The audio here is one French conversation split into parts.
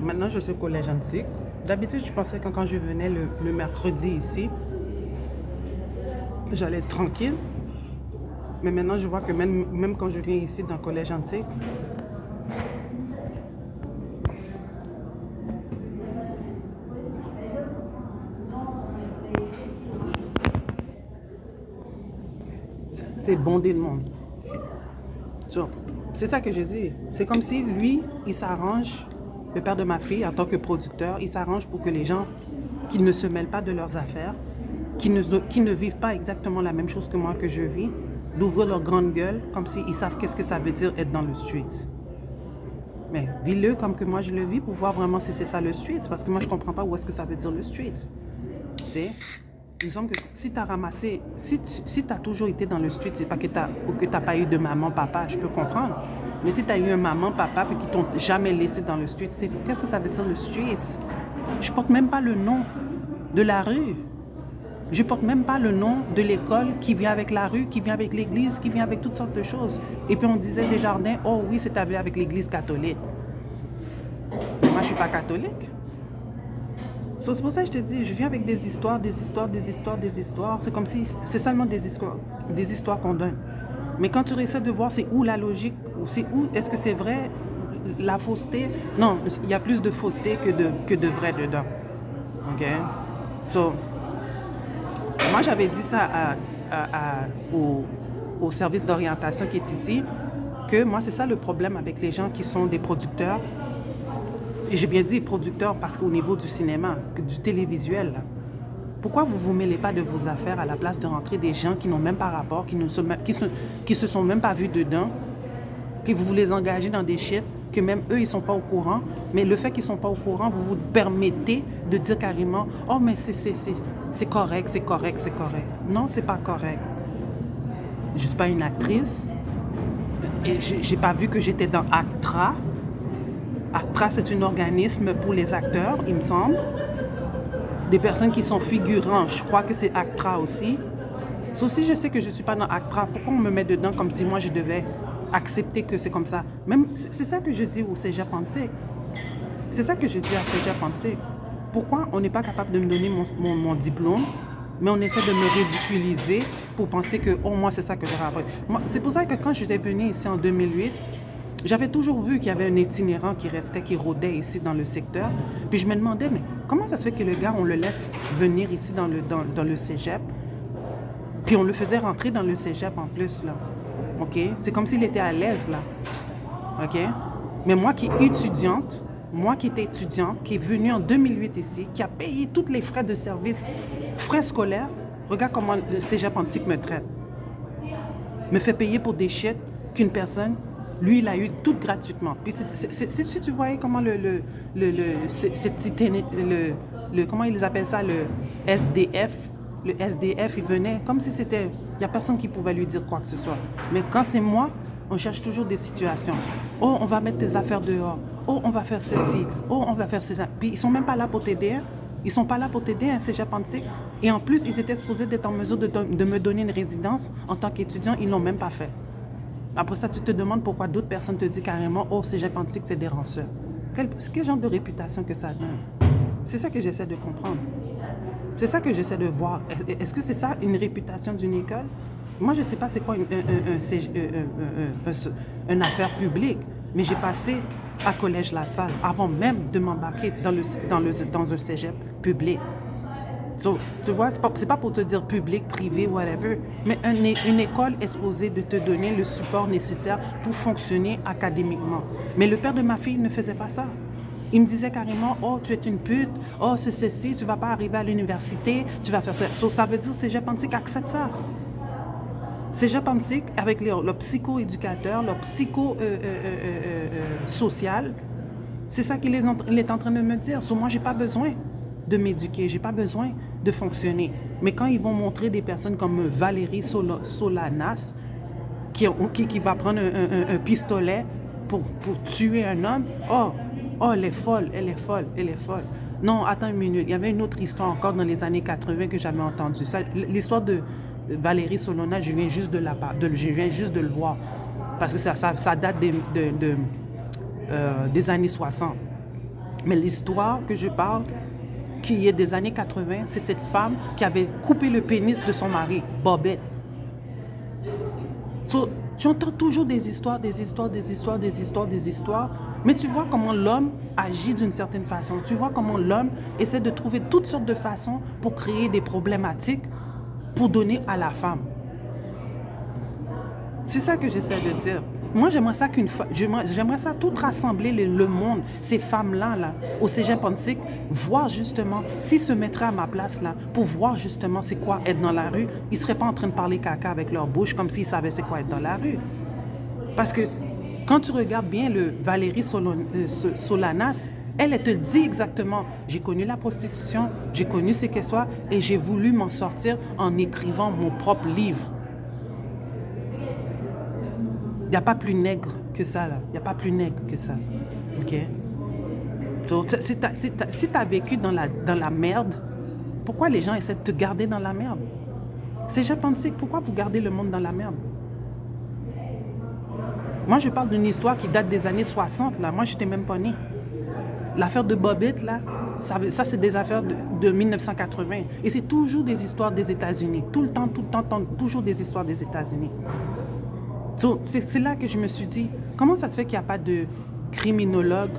Maintenant, je suis au collège antique. D'habitude, je pensais que quand je venais le mercredi ici, j'allais être tranquille. Mais maintenant, je vois que même quand je viens ici dans le collège antique, c'est bondé de monde. So, c'est ça que je dis. C'est comme si lui, il s'arrange, le père de ma fille, en tant que producteur, il s'arrange pour que les gens qui ne se mêlent pas de leurs affaires, qui ne vivent pas exactement la même chose que moi que je vis, d'ouvrir leur grande gueule comme s'ils savent qu'est-ce que ça veut dire être dans le street. Mais vis-le comme que moi je le vis pour voir vraiment si c'est ça le street. Parce que moi je comprends pas où est-ce que ça veut dire le street. Tu sais, il me semble que si tu as ramassé, si tu as toujours été dans le street, c'est pas que tu n'as pas eu de maman, papa, je peux comprendre. Mais si tu as eu un maman, papa, puis qui t'ont jamais laissé dans le street, qu'est-ce que ça veut dire le street? Je porte même pas le nom de la rue. Je porte même pas le nom de l'école qui vient avec la rue, qui vient avec l'église, qui vient avec toutes sortes de choses. Et puis on disait Desjardins, oh oui, c'est avec l'église catholique. Mais moi, je suis pas catholique. So, c'est pour ça que je te dis, je viens avec des histoires, des histoires, des histoires, des histoires. C'est comme si c'est seulement des histoires qu'on donne. Mais quand tu essaies de voir c'est où la logique, ou c'est où, est-ce que c'est vrai, la fausseté, non, il y a plus de fausseté que de vrai dedans. OK? So, moi, j'avais dit ça au service d'orientation qui est ici, que moi, c'est ça le problème avec les gens qui sont des producteurs. Et j'ai bien dit producteurs parce qu'au niveau du cinéma, du télévisuel, pourquoi vous ne vous mêlez pas de vos affaires à la place de rentrer des gens qui n'ont même pas rapport, qui se sont même pas vus dedans, puis vous les engagez dans des shit que même eux, ils ne sont pas au courant. Mais le fait qu'ils ne sont pas au courant, vous vous permettez de dire carrément « Oh, mais c'est correct, c'est correct, c'est correct. » Non, c'est pas correct. Je ne suis pas une actrice. Et j'ai pas vu que j'étais dans ACTRA. ACTRA, c'est un organisme pour les acteurs, il me semble. Des personnes qui sont figurants, je crois que c'est ACTRA aussi. So, si je sais que je ne suis pas dans ACTRA, pourquoi on me met dedans comme si moi je devais accepter que c'est comme ça? Même, c'est ça que je dis au Cégep Antique. C'est ça que je dis à Cégep Antique. Pourquoi on n'est pas capable de me donner mon diplôme, mais on essaie de me ridiculiser pour penser que, oh, moi, c'est ça que j'aurais appris. C'est pour ça que quand j'étais venue ici en 2008, j'avais toujours vu qu'il y avait un itinérant qui rôdait ici dans le secteur. Puis je me demandais, mais comment ça se fait que le gars, on le laisse venir ici dans le cégep, puis on le faisait rentrer dans le cégep en plus, là. OK? C'est comme s'il était à l'aise, là. OK? Mais moi qui étais étudiante, qui est venue en 2008 ici, qui a payé tous les frais de service, frais scolaires, regarde comment le cégep antique me traite. Me fait payer pour des shit qu'une personne, lui, il a eu tout gratuitement. Puis si tu voyais comment comment ils appellent ça, le SDF, il venait comme si c'était, il n'y a personne qui pouvait lui dire quoi que ce soit. Mais quand c'est moi, on cherche toujours des situations. Oh, on va mettre tes affaires dehors. Oh, on va faire ceci. Oh, on va faire ceci. Puis ils sont même pas là pour t'aider. Ils sont pas là pour t'aider, un cégep antique. Et en plus, ils étaient supposés d'être en mesure de me donner une résidence en tant qu'étudiant. Ils l'ont même pas fait. Après ça, tu te demandes pourquoi d'autres personnes te disent carrément « Oh, cégep antique, c'est des ranceurs. » Quel genre de réputation que ça donne? C'est ça que j'essaie de comprendre. C'est ça que j'essaie de voir. Est-ce que c'est ça une réputation d'une école? Moi, je ne sais pas c'est quoi une affaire publique, mais j'ai passé à Collège La Salle avant même de m'embarquer dans un cégep public. So, tu vois, c'est pas pour te dire public, privé, whatever, mais une école est supposée de te donner le support nécessaire pour fonctionner académiquement. Mais le père de ma fille ne faisait pas ça. Il me disait carrément, oh, tu es une pute, oh, c'est ceci, tu vas pas arriver à l'université, tu vas faire ça. So, ça veut dire que Cégep Antique accepte ça. Cégep Antique, avec leur psycho-éducateur, leur psycho-social, c'est ça qu'il est en train de me dire. So, moi, j'ai pas besoin de m'éduquer, j'ai pas besoin de fonctionner. Mais quand ils vont montrer des personnes comme Valérie Solanas, qui va prendre un pistolet pour tuer un homme, oh, elle est folle, elle est folle, elle est folle. Non, attends une minute, il y avait une autre histoire encore dans les années 80 que j'avais entendue. L'histoire de Valérie Solanas, je viens juste de le voir. Parce que ça date des années 60. Mais l'histoire que je parle, qui est des années 80, c'est cette femme qui avait coupé le pénis de son mari, Bobette. So, tu entends toujours des histoires, mais tu vois comment l'homme agit d'une certaine façon. Tu vois comment l'homme essaie de trouver toutes sortes de façons pour créer des problématiques pour donner à la femme. C'est ça que j'essaie de dire. Moi, j'aimerais ça tout rassembler le monde, ces femmes-là, là, au Cégep Pontic, voir justement, s'ils se mettraient à ma place, là, pour voir justement c'est quoi être dans la rue, ils ne seraient pas en train de parler caca avec leur bouche comme s'ils savaient c'est quoi être dans la rue. Parce que quand tu regardes bien le Valérie Solanas, elle te dit exactement, j'ai connu la prostitution, j'ai connu ce qu'elle soit, et j'ai voulu m'en sortir en écrivant mon propre livre. Il n'y a pas plus nègre que ça, là. Il n'y a pas plus nègre que ça. OK? So, si tu as vécu dans la merde, pourquoi les gens essaient de te garder dans la merde? C'est japonais. Pourquoi vous gardez le monde dans la merde? Moi, je parle d'une histoire qui date des années 60, là. Moi, je n'étais même pas née. L'affaire de Bobette, là, ça c'est des affaires de 1980. Et c'est toujours des histoires des États-Unis. Tout le temps, toujours des histoires des États-Unis. So, c'est là que je me suis dit, comment ça se fait qu'il n'y a pas de criminologue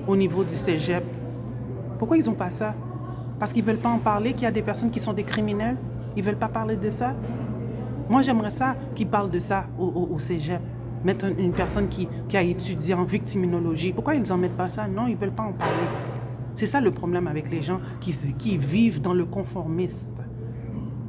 au niveau du cégep? Pourquoi ils n'ont pas ça? Parce qu'ils ne veulent pas en parler, qu'il y a des personnes qui sont des criminels? Ils ne veulent pas parler de ça? Moi, j'aimerais ça qu'ils parlent de ça au cégep. Mettre une personne qui a étudié en victiminologie. Pourquoi ils n'en mettent pas ça? Non, ils ne veulent pas en parler. C'est ça le problème avec les gens qui vivent dans le conformiste.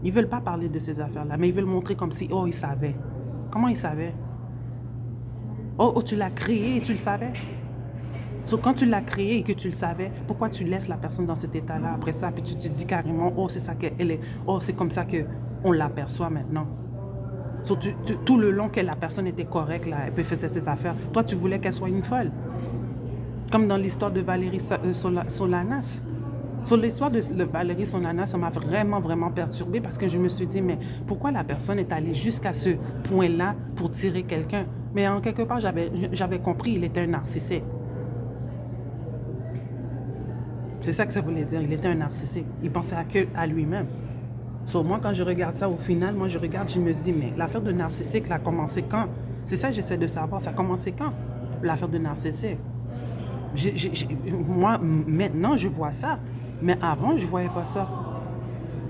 Ils ne veulent pas parler de ces affaires-là, mais ils veulent montrer comme si, oh, ils savaient. Comment ils savaient? Oh, tu l'as créé et tu le savais? So, quand tu l'as créé et que tu le savais, pourquoi tu laisses la personne dans cet état-là après ça, puis tu te dis carrément, oh, c'est ça qu'elle est, oh, c'est comme ça qu'on l'aperçoit maintenant. So, tout le long que la personne était correcte, là, elle faisait ses affaires, toi, tu voulais qu'elle soit une folle. Comme dans l'histoire de Valérie Solanas. Sur l'histoire de Valérie Solanas, ça m'a vraiment, vraiment perturbée parce que je me suis dit, mais pourquoi la personne est allée jusqu'à ce point-là pour tirer quelqu'un? Mais en quelque part, j'avais compris, il était un narcissique. C'est ça que ça voulait dire, il était un narcissique. Il pensait à lui-même. So, moi, quand je regarde ça, au final, je me dis, mais l'affaire de narcissique, elle a commencé quand? C'est ça que j'essaie de savoir, ça a commencé quand, l'affaire de narcissique? Moi, maintenant, je vois ça. Mais avant, je ne voyais pas ça.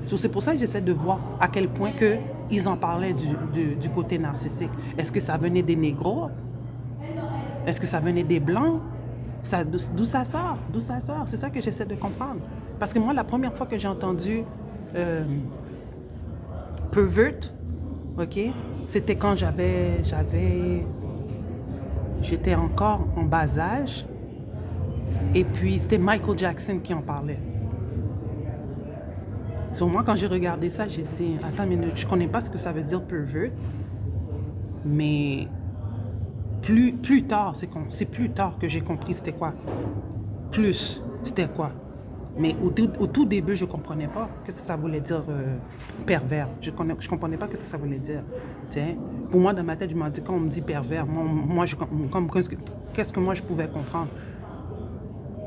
So, c'est pour ça que j'essaie de voir à quel point ils en parlaient du côté narcissique. Est-ce que ça venait des négros? Est-ce que ça venait des blancs? D'où ça sort? D'où ça sort? C'est ça que j'essaie de comprendre. Parce que moi, la première fois que j'ai entendu pervert, OK, c'était quand j'étais encore en bas âge. Et puis, c'était Michael Jackson qui en parlait. So, moi, quand j'ai regardé ça, j'ai dit, attends, mais je connais pas ce que ça veut dire pervert. Mais plus tard, c'est plus tard que j'ai compris c'était quoi. Plus, c'était quoi. Mais au tout début, je comprenais pas qu'est-ce que ça voulait dire pervers. Je comprenais pas qu'est-ce que ça voulait dire. T'sais? Pour moi, dans ma tête, je me dis, quand on me dit pervers, qu'est-ce que moi je pouvais comprendre?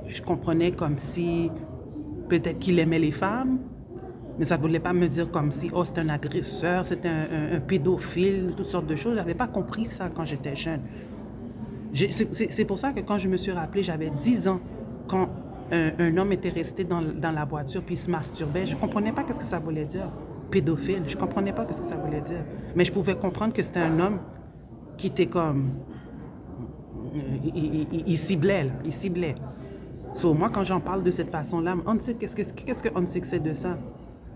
Je comprenais comme si peut-être qu'il aimait les femmes, mais ça ne voulait pas me dire comme si, oh, c'est un agresseur, c'est un pédophile, toutes sortes de choses. Je n'avais pas compris ça quand j'étais jeune. C'est pour ça que quand je me suis rappelé, j'avais 10 ans, quand un homme était resté dans la voiture puis il se masturbait. Je ne comprenais pas ce que ça voulait dire. Pédophile, je ne comprenais pas ce que ça voulait dire. Mais je pouvais comprendre que c'était un homme qui était comme... Il ciblait, là, il ciblait. So, moi, quand j'en parle de cette façon-là, on sait qu'est-ce qu'on sait que c'est de ça?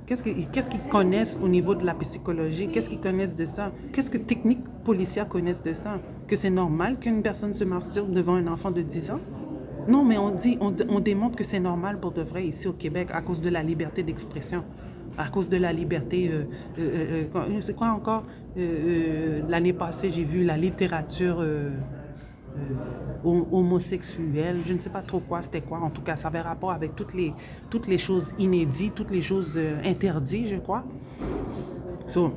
Qu'est-ce qu'ils connaissent au niveau de la psychologie? Qu'est-ce qu'ils connaissent de ça? Qu'est-ce que techniques policières connaissent de ça? Que c'est normal qu'une personne se masturbe devant un enfant de 10 ans? Non, mais on démontre que c'est normal pour de vrai ici au Québec à cause de la liberté d'expression, à cause de la liberté... c'est quoi encore? L'année passée, j'ai vu la littérature... homosexuel, je ne sais pas trop quoi, c'était quoi. En tout cas, ça avait rapport avec toutes les choses inédites, toutes les choses interdites, je crois. So,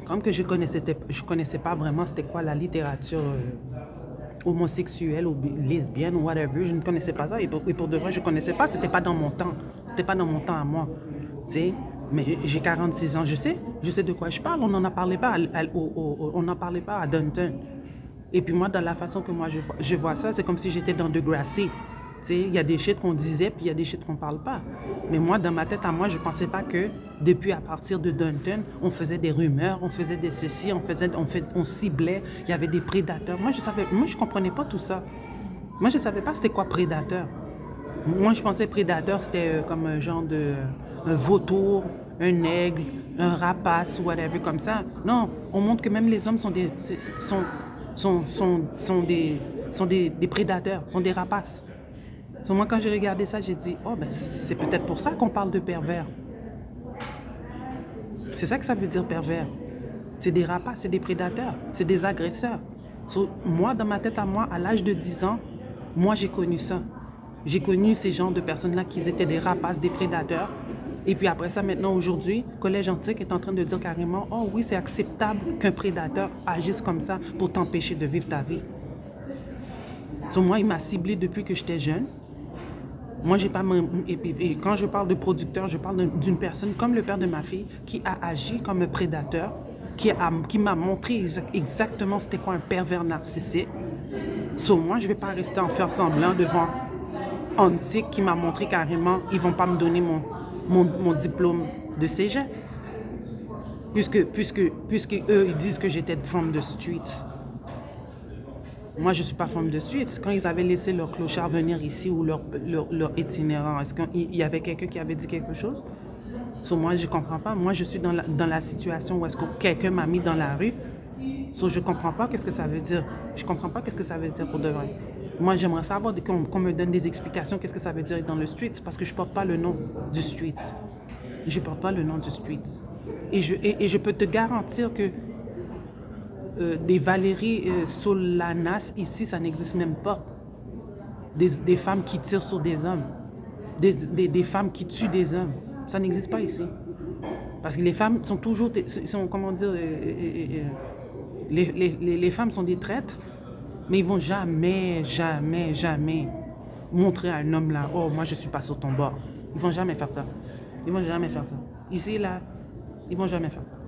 comme que je connaissais pas vraiment c'était quoi la littérature homosexuelle ou lesbienne ou whatever. Je ne connaissais pas ça. Et pour de vrai, je ne connaissais pas. C'était pas dans mon temps. C'était pas dans mon temps à moi. Tu sais, mais j'ai 46 ans. Je sais de quoi je parle. On n'en a parlé pas on n'en parlait pas à Downton. Et puis moi, dans la façon que moi je vois ça, c'est comme si j'étais dans Degrassi. Tu sais, il y a des shit qu'on disait, puis il y a des shit qu'on parle pas. Mais moi, dans ma tête à moi, je pensais pas que depuis à partir de Downton, on faisait des rumeurs, on faisait des ceci, on ciblait, il y avait des prédateurs. Moi, je comprenais pas tout ça. Moi, je savais pas c'était quoi prédateur. Moi, je pensais prédateur, c'était comme un genre de un vautour, un aigle, un rapace, whatever, comme ça. Non, on montre que même les hommes sont des prédateurs, sont des rapaces. So, moi, quand j'ai regardé ça, j'ai dit, oh, ben, c'est peut-être pour ça qu'on parle de pervers. C'est ça que ça veut dire pervers. C'est des rapaces, c'est des prédateurs, c'est des agresseurs. So, moi, dans ma tête à moi, à l'âge de 10 ans, moi, j'ai connu ça. J'ai connu ces genres de personnes-là qui étaient des rapaces, des prédateurs. Et puis après ça, maintenant, aujourd'hui, Collège Antique est en train de dire carrément, oh oui, c'est acceptable qu'un prédateur agisse comme ça pour t'empêcher de vivre ta vie. So, moi, il m'a ciblé depuis que j'étais jeune. Moi, j'ai pas. Et quand je parle de producteur, je parle d'une personne comme le père de ma fille qui a agi comme un prédateur, qui m'a montré exactement c'était quoi un pervers narcissique. So, moi, je vais pas rester en faire semblant devant Antique qui m'a montré carrément, ils vont pas me donner mon diplôme de cégep. Puisque eux, ils disent que j'étais femme de street. Moi, je ne suis pas femme de suite. Quand ils avaient laissé leur clochard venir ici ou leur itinérant, est-ce qu'il y avait quelqu'un qui avait dit quelque chose? So, moi, je ne comprends pas. Moi, je suis dans la situation où est-ce que quelqu'un m'a mis dans la rue. So, je ne comprends pas qu'est-ce que ça veut dire. Je ne comprends pas qu'est-ce que ça veut dire pour de vrai. Moi, j'aimerais savoir qu'on me donne des explications qu'est-ce que ça veut dire être dans le street parce que je ne porte pas le nom du street. Je ne porte pas le nom du street. Et je peux te garantir que des Valérie Solanas, ici, ça n'existe même pas. Des femmes qui tirent sur des hommes. Des femmes qui tuent des hommes. Ça n'existe pas ici. Parce que les femmes sont toujours... comment dire... les femmes sont des traîtres, mais ils vont jamais montrer à un homme là, oh, moi, je suis pas sur ton bord. Ils vont jamais faire ça. Ils vont jamais faire ça. Ici, là, ils vont jamais faire ça.